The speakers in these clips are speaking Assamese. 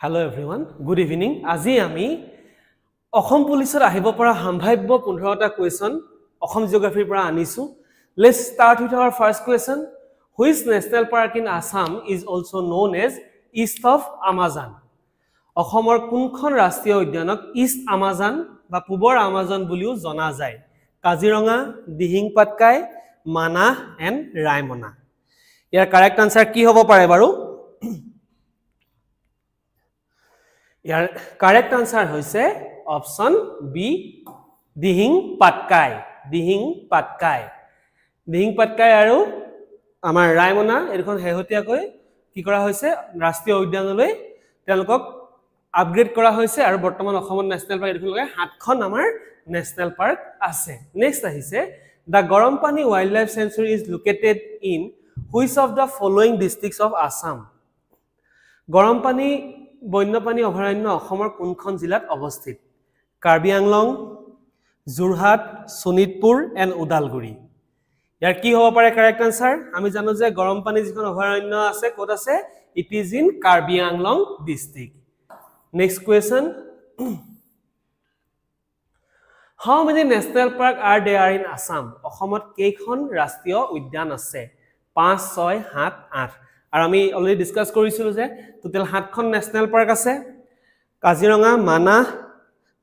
Hello everyone, good evening. আজি আমি অসম পুলিচৰ আহিব পৰা সম্ভাৱ্য 15টা কোৱেশ্চন অসম জিওগ্ৰাফিৰ পৰা আনিছো. Let's start with our first question. Which national park in Assam is also known as East of Amazon? অসমৰ কোনখন ৰাষ্ট্ৰীয় উদ্যানক ইষ্ট আমাজন বা পূবৰ আমাজন বুলিও জনা যায়? Kaziranga, Dihing Patkai, Manas and Raimona. Year correct answer কি হ'ব পাৰে বাৰু? ইয়াৰ কাৰেক্ট আনসাৰ হৈছে অপশন বি দিহিং পাটকাই. দিহিং পাটকাই. দিহিং পাটকাই আৰু আমাৰ ৰায়মনা এৰখন হেহতিয়াকৈ কি কৰা হৈছে ৰাষ্ট্ৰীয় উদ্যানলৈ তেওঁলোকক আপগ্ৰেড কৰা হৈছে আৰু বৰ্তমান অসমত নেশনেল পাৰ্ক এৰখন লগাই 7খন আমাৰ নেশনেল পাৰ্ক আছে. নেক্সট আহিছে the Gorompani Wildlife Sanctuary is located in which of the following districts of Assam? Gorompani বন্যপ্ৰাণী অভয়াৰণ্য অসমৰ কোনখন জিলাত অৱস্থিত? কাৰ্বি আংলং, যোৰহাট, শোণিতপুৰ এণ্ড ওদালগুৰি. ইয়াৰ কি হ'ব পাৰে কাৰেক্ট আনসাৰ? আমি জানো যে গৰমপানী যিখন অভয়াৰণ্য আছে ক'ত আছে? It is in Karbi Anglong district. Next question. How many national park are there in Assam? অসমত কেইখন ৰাষ্ট্ৰীয় উদ্যান আছে? 5, 6, 7, 8. আৰু আমি অলৰেডি ডিসকাস কৰিছিলো যে টোটাল 7খন নেশনেল পাৰ্ক আছে. কাজিৰঙা, মানাহ,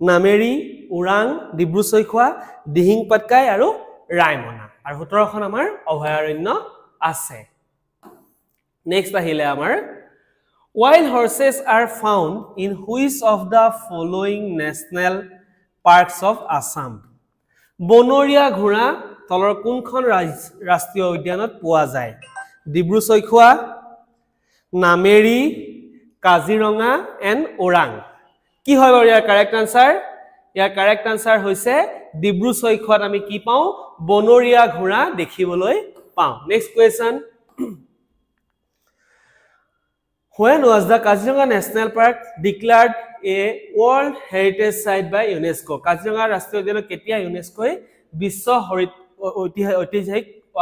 নামেৰি, ওৰাং, ডিব্ৰু-চৈখোৱা, দিহিং পাটকাই আৰু ৰায়মনা. আৰু 17খন আমাৰ অভয়াৰণ্য আছে. নেক্সট আহিলে আমাৰ wild horses are found in which of the following national parks of Assam? বনৰীয়া ঘোঁৰা তলৰ কোনখন ৰাষ্ট্ৰীয় উদ্যানত পোৱা যায়? ডিব্ৰু-চৈখোৱা, নামেৰি, কাজিৰঙা এণ্ড ওৰাং. কি হয় বাৰু ইয়াৰ কাৰেক্ট আনসাৰ? ইয়াৰ কাৰেক্ট আনসাৰ হৈছে ডিব্ৰু-চৈখোৱাত আমি কি পাওঁ? বনৰীয়া ঘোঁৰা দেখিবলৈ পাওঁ. Next question. When was the Kaziranga National Park declared a World Heritage Site by UNESCO? Kaziranga ৰাষ্ট্ৰীয় উদ্যান কেতিয়া ইউনেস্কোই বিশ্ব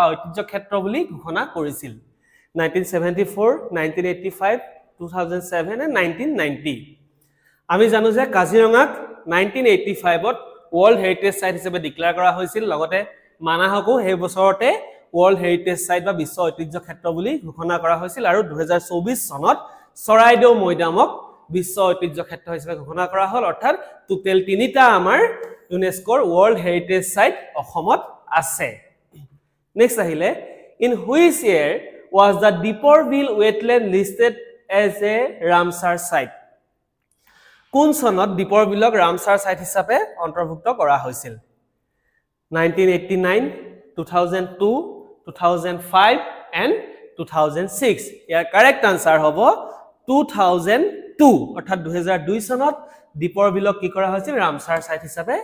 ঐতিহ্য ক্ষেত্ৰ বুলি ঘোষণা কৰিছিল? 1974, 1985, 2007 and 1990. আমি জানো যে কাজিৰঙাক 1985ত ওয়াৰ্ল্ড হেৰিটেজ সাইট হিচাপে ডিক্লেয়াৰ কৰা হৈছিল. লগতে মানাহকো সেই বছৰতে ওয়াৰ্ল্ড হেৰিটেজ সাইট বা বিশ্ব ঐতিহ্য ক্ষেত্ৰ বুলি ঘোষণা কৰা হৈছিল আৰু 2024 চনত চৰাইদেউ মৈদামক বিশ্ব ঐতিহ্য ক্ষেত্ৰ হিচাপে ঘোষণা কৰা হ'ল. অৰ্থাৎ টোটেল 3টা আমাৰ ইউনেস্কোৰ ওয়াৰ্ল্ড হেৰিটেজ সাইট অসমত আছে. নেক্সট আহিলে in which year was the Deepor Bill wetland listed as a Ramsar site? কোন চনত দীপৰ বিলক ৰামসাৰ সাইট হিচাপে অন্তৰ্ভুক্ত কৰা হৈছিল? 1989, 2002, 2005 and 2006. ইয়াৰ কাৰেক্ট আনসাৰ হ'ব 2002. অৰ্থাৎ 2002 চনত দীপৰ বিলক কি কৰা হৈছিল? ৰামসাৰ সাইট হিচাপে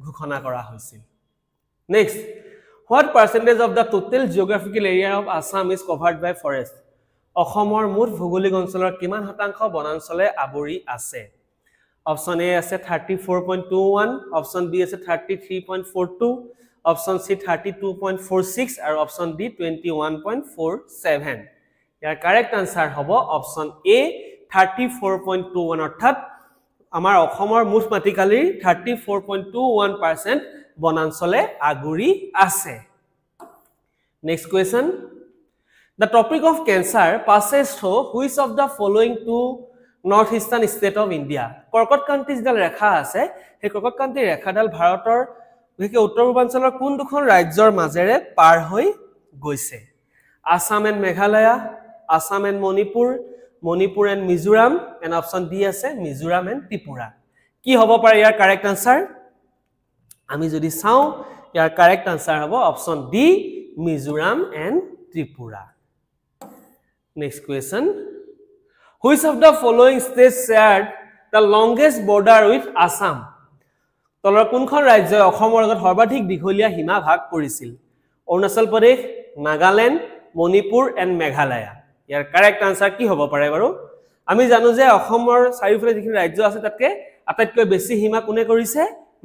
ঘোষণা কৰা হৈছিল. Next. What percentage of the total geographical area of Assam is covered by forest? অসমৰ মুঠ ভৌগোলিক অঞ্চলৰ কিমান শতাংশ বনাঞ্চলে আৱৰি আছে? অপশন এ আছে 34.21, অপশন বি আছে 33.42, অপশন সি 32.46 আৰু অপশন ডি 21.47. ইয়াৰ কাৰেক্ট আনসাৰ হ'ব অপশন এ 34.21. অৰ্থাৎ আমাৰ অসমৰ মুঠ মাটিকালিৰ 34.21% বনাঞ্চলে আগুৰি আছে. Next question. The topic of cancer passes through which of the following two north eastern state of India? কৰ্কটক্ৰান্তি যিডাল ৰেখা আছে সেই কৰ্কটক্ৰান্তি ৰেখাডাল ভাৰতৰ বিশেষকৈ উত্তৰ পূৰ্বাঞ্চলৰ কোন দুখন ৰাজ্যৰ মাজেৰে পাৰ হৈ গৈছে? Assam and Meghalaya, Assam and Manipur, Manipur and Mizoram and option D আছে মিজোৰাম এণ্ড ত্ৰিপুৰা. কি হ'ব পাৰে ইয়াৰ কাৰেক্ট আনসাৰ? আমি যদি চাওঁ ইয়াৰ কাৰেক্ট আনসাৰ হ'ব option D Mizoram and Tripura. Next question. Which of the following states shared the longest border with Assam? তলৰ কোনখন ৰাজ্যই অসমৰ লগত সৰ্বাধিক দীঘলীয়া সীমা ভাগ কৰিছিল? অৰুণাচল প্ৰদেশ, নাগালেণ্ড, মণিপুৰ এণ্ড মেঘালয়া. ইয়াৰ কাৰেক্ট আনসাৰ কি হ'ব পাৰে বাৰু? আমি জানো যে অসমৰ চাৰিওফালে যিখিনি ৰাজ্য আছে তাতকে আটাইতকৈ বেছি সীমা কোনে কৰিছে?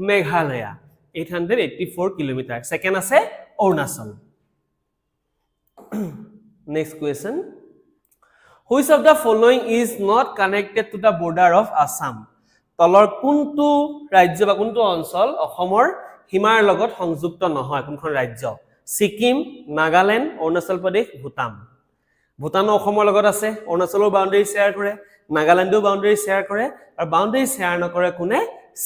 মেঘালয়া, 884 কিলোমিটাৰ. সেকেন্ড আছে Arunachal. Next question. Which of the following is not connected to the border of Assam? তলৰ কোনটো ৰাজ্য বা কোনটো অঞ্চল অসমৰ সীমাৰ লগত সংযুক্ত নহয় কোনখন ৰাজ্য সিকিম নাগাল্যান্ড অৰুণাচল প্ৰদেশ ভূটান ভূটান অসমৰ লগত আছে অৰুণাচলৰ বাউন্ডাৰী শেয়াৰ কৰে নাগাল্যান্ডৰ বাউন্ডাৰী শেয়াৰ কৰে আৰু বাউন্ডাৰী শেয়াৰ নকৰে কোনে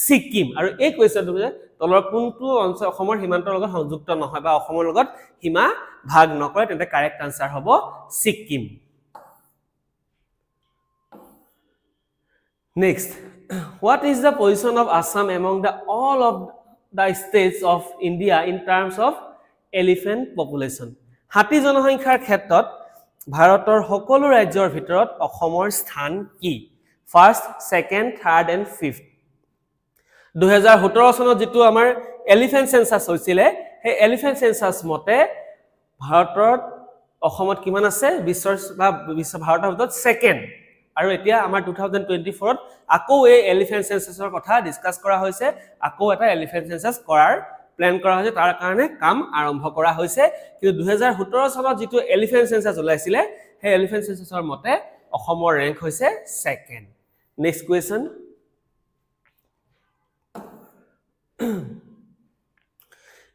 সিকিম আৰু এই কোৱেশ্চনটো তলৰ কোনটো অঞ্চল অসমৰ সীমান্তৰ লগত সংযুক্ত নহয় বা অসমৰ লগত সীমা ভাগ নকৰে তেন্তে কাৰেক্ট আনসাৰ হ'ব Sikkim Next, what is the position of Assam among all of the states of India in terms of elephant population? হাতী জনসংখ্যাৰ ক্ষেত্ৰত ভাৰতৰ সকলো ৰাজ্যৰ ভিতৰত অসমৰ স্থান কি? First, second, third and fifth. 2017 চনত যেটো আমাৰ এলিফেন্ট সেন্সাস হৈছিলে সেই এলিফেন্ট সেন্সাস মতে ভাৰতত অসমত কিমান আছে বিশ্ব ভাৰতৰ ভিতৰত সেকেন্ড আৰু এতিয়া আমাৰ 2024 ত আকৌ এই এলিফেন্ট সেন্সাসৰ কথা ডিসকাস কৰা হৈছে আকৌ এটা এলিফেন্ট সেন্সাস কৰাৰ প্ল্যান কৰা হৈছে তাৰ কাৰণে কাম আৰম্ভ কৰা হৈছে কিন্তু 2017 চনত যেটো এলিফেন্ট সেন্সাস ওলাইছিলে সেই এলিফেন্ট সেন্সাসৰ মতে অসমৰ ৰেংক হৈছে second next question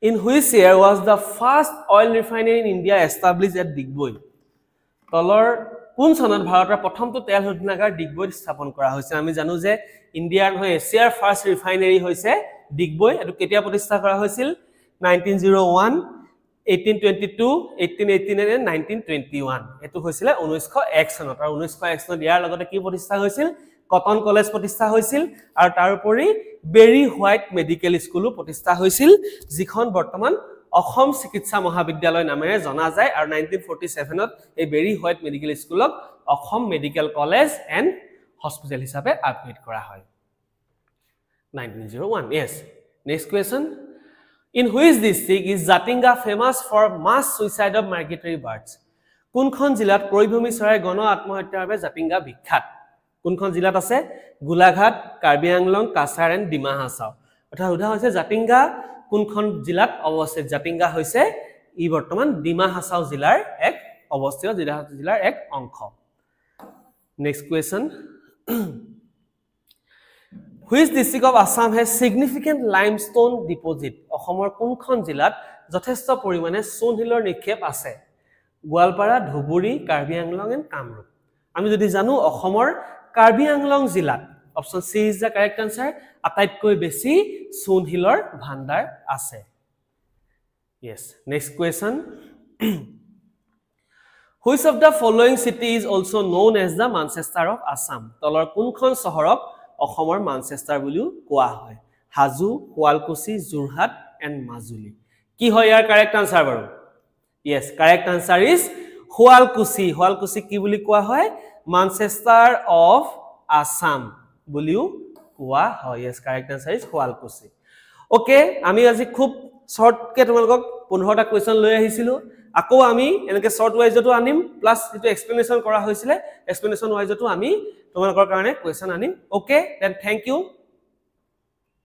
In which year was the first oil refinery in India established at Digboi? তলৰ কোন চনত ভাৰতৰ প্ৰথমটো তেল শোধনাগাৰ ডিগবৈত স্থাপন কৰা হৈছে আমি জানো যে ইন্ডিয়াৰ হৈ এছিয়াৰ ফাৰ্স্ট ৰিফাইনাৰী হৈছে ডিগবৈ এটো কেতিয়া প্ৰতিষ্ঠা কৰা হৈছিল 1901 1822 1889 and 1921 এটো হৈছিল 1901 চনত আৰু 1901 চনত ইয়াৰ লগতে কি প্ৰতিষ্ঠা হৈছিল কটন কলেজ প্ৰতিষ্ঠা হৈছিল আৰু তাৰ উপৰি বেৰি হোৱাইট মেডিকেল স্কুলো প্ৰতিষ্ঠা হৈছিল যিখন বৰ্তমান অসম চিকিৎসা মহাবিদ্যালয় নামেৰে জনা যায় আৰু 1947 ত এই বেৰি হোৱাইট মেডিকেল স্কুলক Assam medical college and hospital হিচাপে আপগ্ৰেড কৰা হয় 1901 yes next question in which district is Jatinga famous for mass suicide of migratory birds কোনখন জিলাত পৰিভূমি চৰাই গণ আত্মহত্যাৰ বাবে জাতিংগা বিখ্যাত কোনখন জিলাত আছে গোলাঘাট কাৰ্বি আংলং কাছাৰ এণ্ড ডিমা হাছাও অৰ্থাৎ উদা হৈছে জাতিংগা কোনখন জিলাত অৱস্থিত জাতিংগা হৈছে ই বৰ্তমান ডিমা হাছাও জিলাৰ এক অৱস্থিত জিলাৰ এক অংশ next question Which district of Assam has significant limestone deposit অসমৰ কোনখন জিলাত যথেষ্ট পৰিমাণে চোন হিলৰ নিক্ষেপ আছে গোৱালপাৰা ধুবুৰী কাৰ্বি আংলং এণ্ড কামৰূপ আমি যদি জানো অসমৰ কাৰ্বি আংলং জিলাত option C is the correct answer আটাইতকৈ বেছি চোন হিলৰ ভাণ্ডাৰ আছে yes next question Which of the following city is also known as the Manchester of Assam তলৰ কোনখন চহৰক অসমৰ মানচেষ্টাৰ বুলিও কোৱা হয় হাজু শুৱালকুছি জুৰহাট এণ্ড মাজুলী কি হয় ইয়াৰ কাৰেক্ট আনসাৰ বাৰু yes correct answer is Sualkuchi কি বুলি কোৱা হয় মানচেষ্টাৰ অফ আসাম বুলিও কোৱা হয় yes correct answer is Sualkuchi okay আমি আজি খুব শৰ্ট কে তোমালোকক 15টা কোৱেশ্চন লৈ আহিছিলো আকৌ আমি এনেকে শৰ্ট ওয়াইজটো আনিম প্লাস যেটো এক্সপ্লেনেশন কৰা হৈছিলে এক্সপ্লেনেশন ওয়াইজটো আমি তোমালোকৰ কাৰণে কোৱেশ্চন আনিম ওকে দেন থ্যাংক ইউ